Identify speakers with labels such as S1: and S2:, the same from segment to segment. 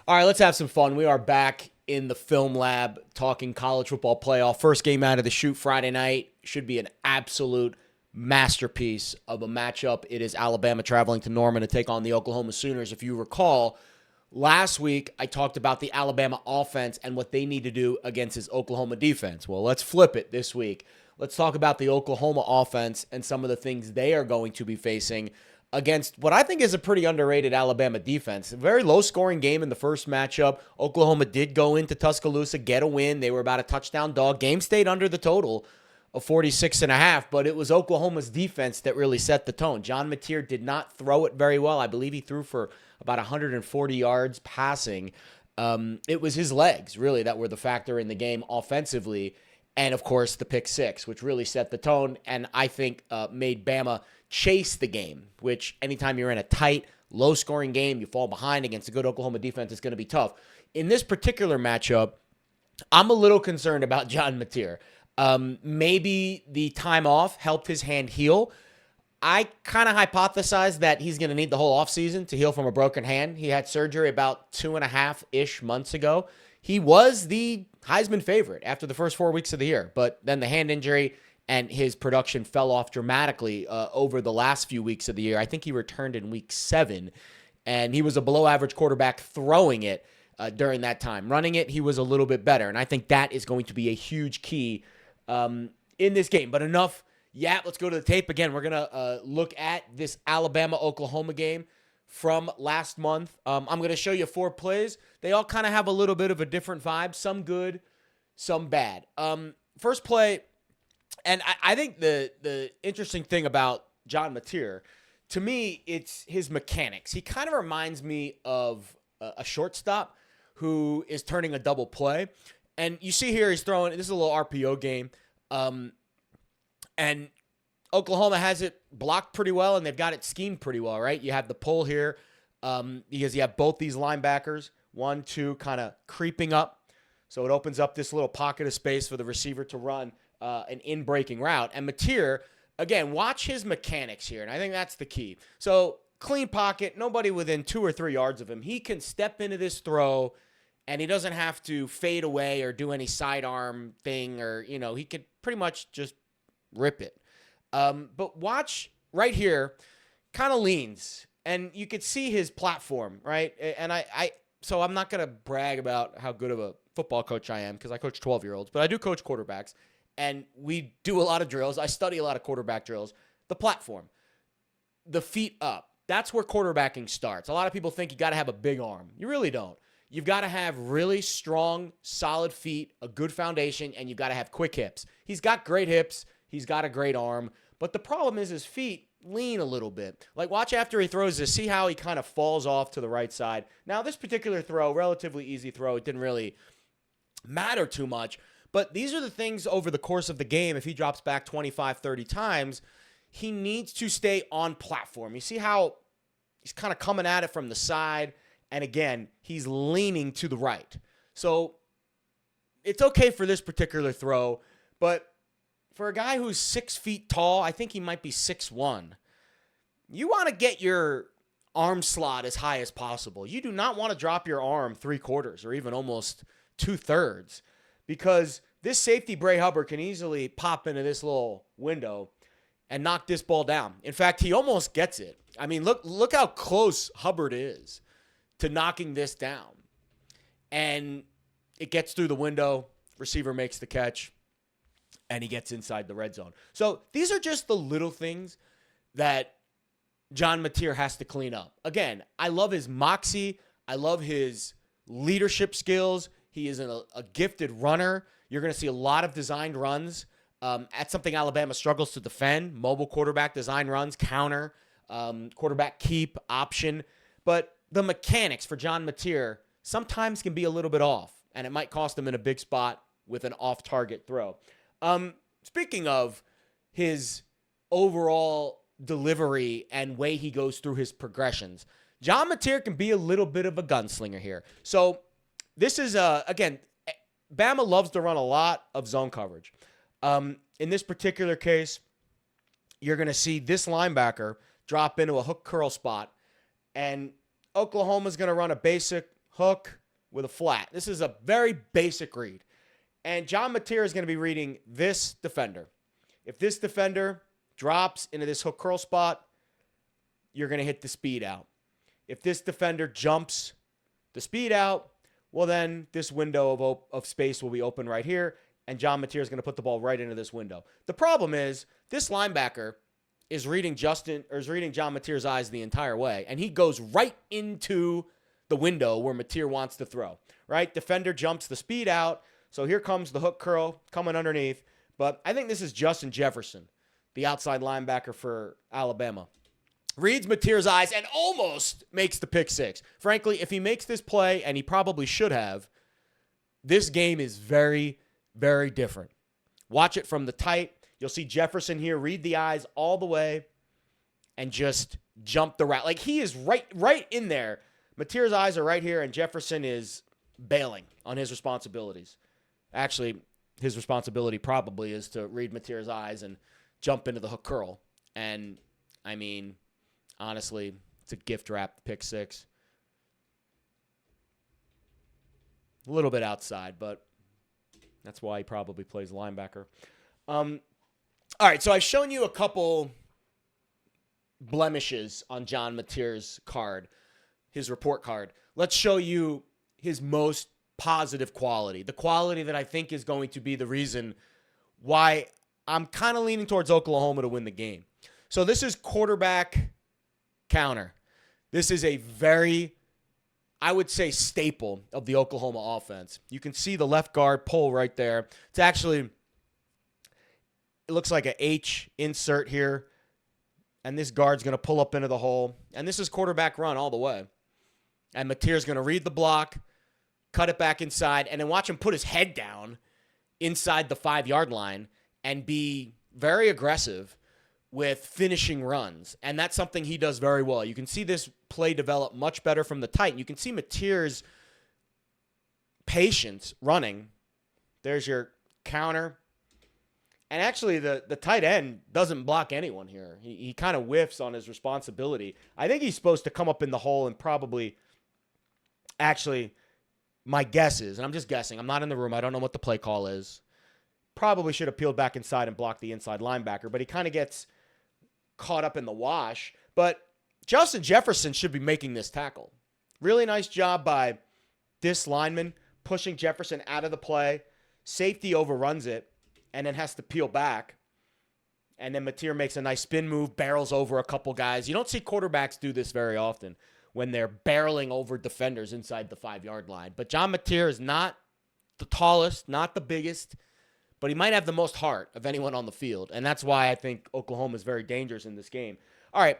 S1: All right, let's have some fun. We are back in the film lab talking college football playoff. First game out of the chute Friday night. Should be an absolute masterpiece of a matchup. It is Alabama traveling to Norman to take on the Oklahoma Sooners. If you recall, last week I talked about the Alabama offense and what they need to do against his Oklahoma defense. Well, let's flip it this week. Let's talk about the Oklahoma offense and some of the things they are going to be facing against what I think is a pretty underrated Alabama defense. A very low-scoring game in the first matchup. Oklahoma did go into Tuscaloosa, get a win. They were about a touchdown dog. Game stayed under the total of 46.5, but it was Oklahoma's defense that really set the tone. John Mateer did not throw it very well. I believe he threw for about 140 yards passing. It was his legs, really, that were the factor in the game offensively. And, of course, the pick six, which really set the tone and I think made Bama chase the game, which anytime you're in a tight, low-scoring game, you fall behind against a good Oklahoma defense, it's going to be tough. In this particular matchup, I'm a little concerned about John Mateer. Maybe the time off helped his hand heal. I kind of hypothesized that he's going to need the whole offseason to heal from a broken hand. He had surgery about 2.5-ish months ago. He was the Heisman favorite after the first 4 weeks of the year, but then the hand injury and his production fell off dramatically over the last few weeks of the year. I think he returned in week 7, and he was a below-average quarterback throwing it during that time. Running it, he was a little bit better, and I think that is going to be a huge key in this game. But enough. Yeah, let's go to the tape. Again, we're going to look at this Alabama-Oklahoma game from last month. I'm going to show you 4 plays. They all kind of have a little bit of a different vibe. Some good, some bad. First play, and I think the interesting thing about John Mateer, to me, it's his mechanics. He kind of reminds me of a shortstop who is turning a double play. And you see here he's throwing, this is a little RPO game. And Oklahoma has it blocked pretty well, and they've got it schemed pretty well, right? You have the pull here because you have both these linebackers, 1, 2, kind of creeping up. So it opens up this little pocket of space for the receiver to run an in-breaking route. And Mateer, again, watch his mechanics here, and I think that's the key. So clean pocket, nobody within 2 or 3 yards of him. He can step into this throw, and he doesn't have to fade away or do any sidearm thing, or, he could pretty much just rip it. But watch right here, kind of leans, and you could see his platform, right? And so I'm not going to brag about how good of a football coach I am because I coach 12-year-olds, but I do coach quarterbacks, and we do a lot of drills. I study a lot of quarterback drills. The platform, the feet up, that's where quarterbacking starts. A lot of people think you got to have a big arm. You really don't. You've got to have really strong, solid feet, a good foundation, and you've got to have quick hips. He's got great hips. He's got a great arm. But the problem is his feet lean a little bit. Like, watch after he throws this. See how he kind of falls off to the right side. Now, this particular throw, relatively easy throw. It didn't really matter too much. But these are the things over the course of the game. If he drops back 25, 30 times, he needs to stay on platform. You see how he's kind of coming at it from the side. And again, he's leaning to the right. So it's okay for this particular throw. But for a guy who's 6 feet tall, I think he might be 6'1", you want to get your arm slot as high as possible. You do not want to drop your arm 3/4 or even almost 2/3 because this safety, Bray Hubbard, can easily pop into this little window and knock this ball down. In fact, he almost gets it. I mean, look how close Hubbard is to knocking this down. And it gets through the window. Receiver makes the catch. And he gets inside the red zone. So these are just the little things that John Mateer has to clean up. Again, I love his moxie. I love his leadership skills. He is a gifted runner. You're going to see a lot of designed runs. That's something Alabama struggles to defend. Mobile quarterback design runs, counter, quarterback keep, option. But the mechanics for John Mateer sometimes can be a little bit off, and it might cost him in a big spot with an off-target throw. Speaking of his overall delivery and way he goes through his progressions, John Mateer can be a little bit of a gunslinger here. So this is, again, Bama loves to run a lot of zone coverage. In this particular case, you're going to see this linebacker drop into a hook curl spot, and Oklahoma's going to run a basic hook with a flat. This is a very basic read. And John Mateer is going to be reading this defender. If this defender drops into this hook curl spot, you're going to hit the speed out. If this defender jumps the speed out, well, then this window of space will be open right here, and John Mateer is going to put the ball right into this window. The problem is this linebacker is reading John Mateer's eyes the entire way, and he goes right into the window where Mateer wants to throw, right? Defender jumps the speed out, so here comes the hook curl coming underneath. But I think this is Justin Jefferson, the outside linebacker for Alabama. Reads Mateer's eyes and almost makes the pick six. Frankly, if he makes this play, and he probably should have, this game is very, very different. Watch it from the tight. You'll see Jefferson here read the eyes all the way and just jump the route. Like, he is right in there. Mateer's eyes are right here, and Jefferson is bailing on his responsibilities. Actually, his responsibility probably is to read Mateer's eyes and jump into the hook curl. And, I mean, honestly, it's a gift wrapped pick six. A little bit outside, but that's why he probably plays linebacker. All right, so I've shown you a couple blemishes on John Mateer's card, his report card. Let's show you his most positive quality, the quality that I think is going to be the reason why I'm kind of leaning towards Oklahoma to win the game. So this is quarterback counter. This is a very, I would say, staple of the Oklahoma offense. You can see the left guard pull right there. It's actually, it looks like a H insert here, and this guard's going to pull up into the hole, and this is quarterback run all the way. And Mateer's going to read the block, cut it back inside, and then watch him put his head down inside the 5-yard line and be very aggressive with finishing runs. And that's something he does very well. You can see this play develop much better from the tight. You can see Mateer's patience running. There's your counter. And actually, the tight end doesn't block anyone here. He kind of whiffs on his responsibility. I think he's supposed to come up in the hole and probably, actually, my guess is, and I'm just guessing, I'm not in the room, I don't know what the play call is, probably should have peeled back inside and blocked the inside linebacker, but he kind of gets caught up in the wash. But Justin Jefferson should be making this tackle. Really nice job by this lineman, pushing Jefferson out of the play. Safety overruns it, and then has to peel back. And then Mateer makes a nice spin move, barrels over a couple guys. You don't see quarterbacks do this very often when they're barreling over defenders inside the 5-yard line. But John Mateer is not the tallest, not the biggest, but he might have the most heart of anyone on the field. And that's why I think Oklahoma is very dangerous in this game. All right.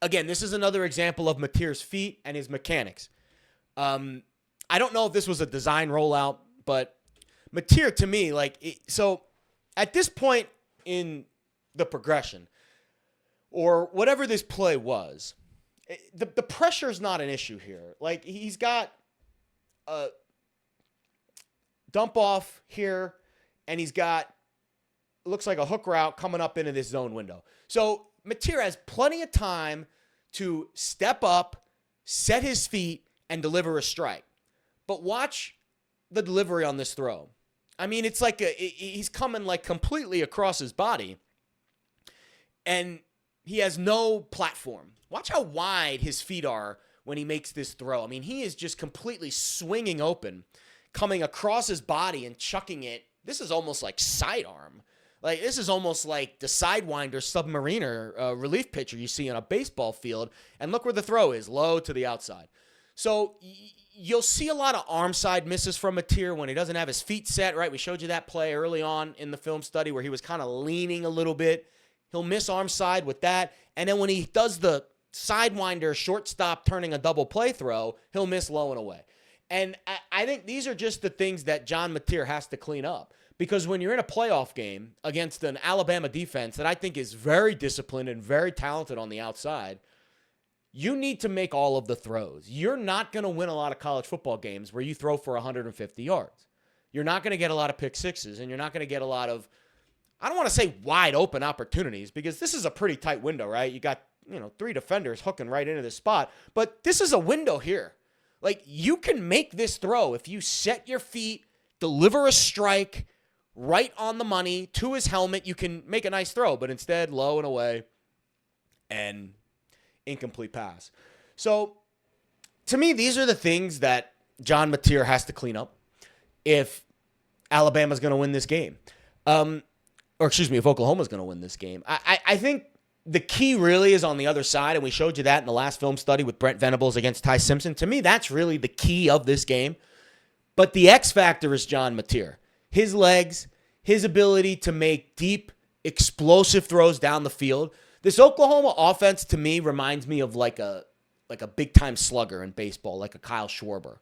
S1: Again, this is another example of Mateer's feet and his mechanics. I don't know if this was a design rollout, but Mateer, to me, so at this point in the progression, or whatever this play was, the pressure is not an issue here. Like, he's got a dump off here, and he's got, it looks like a hook route coming up into this zone window. So Mateer has plenty of time to step up, set his feet, and deliver a strike. But watch the delivery on this throw. I mean, it's like he's coming like completely across his body, and he has no platform. Watch how wide his feet are when he makes this throw. I mean, he is just completely swinging open, coming across his body and chucking it. This is almost like sidearm. Like, this is almost like the Sidewinder submariner relief pitcher you see on a baseball field. And look where the throw is, low to the outside. So you'll see a lot of arm side misses from Mateer when he doesn't have his feet set, right? We showed you that play early on in the film study where he was kind of leaning a little bit. He'll miss arm side with that. And then when he does the Sidewinder shortstop turning a double play throw, he'll miss low and away. And I think these are just the things that John Mateer has to clean up. Because when you're in a playoff game against an Alabama defense that I think is very disciplined and very talented on the outside, you need to make all of the throws. You're not going to win a lot of college football games where you throw for 150 yards. You're not going to get a lot of pick sixes, and you're not going to get a lot of, I don't want to say wide open opportunities, because this is a pretty tight window, right? You got, 3 defenders hooking right into this spot, but this is a window here. Like, you can make this throw if you set your feet, deliver a strike right on the money to his helmet. You can make a nice throw, but instead, low and away and incomplete pass. So, to me, these are the things that John Mateer has to clean up if Alabama's going to win this game. If Oklahoma's going to win this game. I think the key really is on the other side, and we showed you that in the last film study with Brent Venables against Ty Simpson. To me, that's really the key of this game. But the X factor is John Mateer. His legs, his ability to make deep, explosive throws down the field. This Oklahoma offense, to me, reminds me of like a big-time slugger in baseball, like a Kyle Schwarber.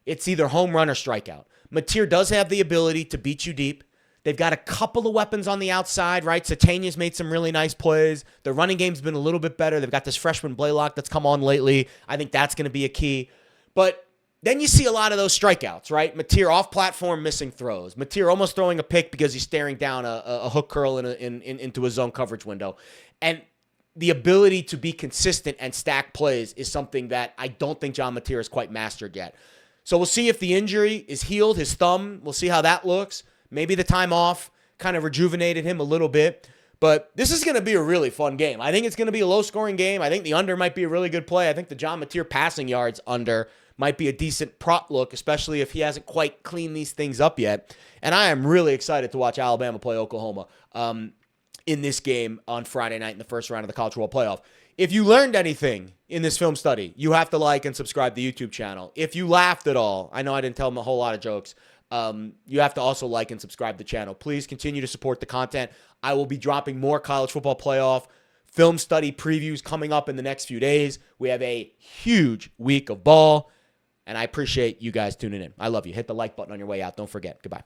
S1: It's either home run or strikeout. Mateer does have the ability to beat you deep. They've got a couple of weapons on the outside, right? Satanya's made some really nice plays. The running game's been a little bit better. They've got this freshman Blaylock that's come on lately. I think that's going to be a key. But then you see a lot of those strikeouts, right? Mateer off-platform missing throws. Mateer almost throwing a pick because he's staring down a hook curl into a zone coverage window. And the ability to be consistent and stack plays is something that I don't think John Mateer has quite mastered yet. So we'll see if the injury is healed, his thumb. We'll see how that looks. Maybe the time off kind of rejuvenated him a little bit. But this is going to be a really fun game. I think it's going to be a low-scoring game. I think the under might be a really good play. I think the John Mateer passing yards under might be a decent prop look, especially if he hasn't quite cleaned these things up yet. And I am really excited to watch Alabama play Oklahoma in this game on Friday night in the first round of the College Football Playoff. If you learned anything in this film study, you have to like and subscribe to the YouTube channel. If you laughed at all, I know I didn't tell them a whole lot of jokes, you have to also like and subscribe to the channel. Please continue to support the content. I will be dropping more College Football Playoff film study previews coming up in the next few days. We have a huge week of ball, and I appreciate you guys tuning in. I love you. Hit the like button on your way out. Don't forget. Goodbye.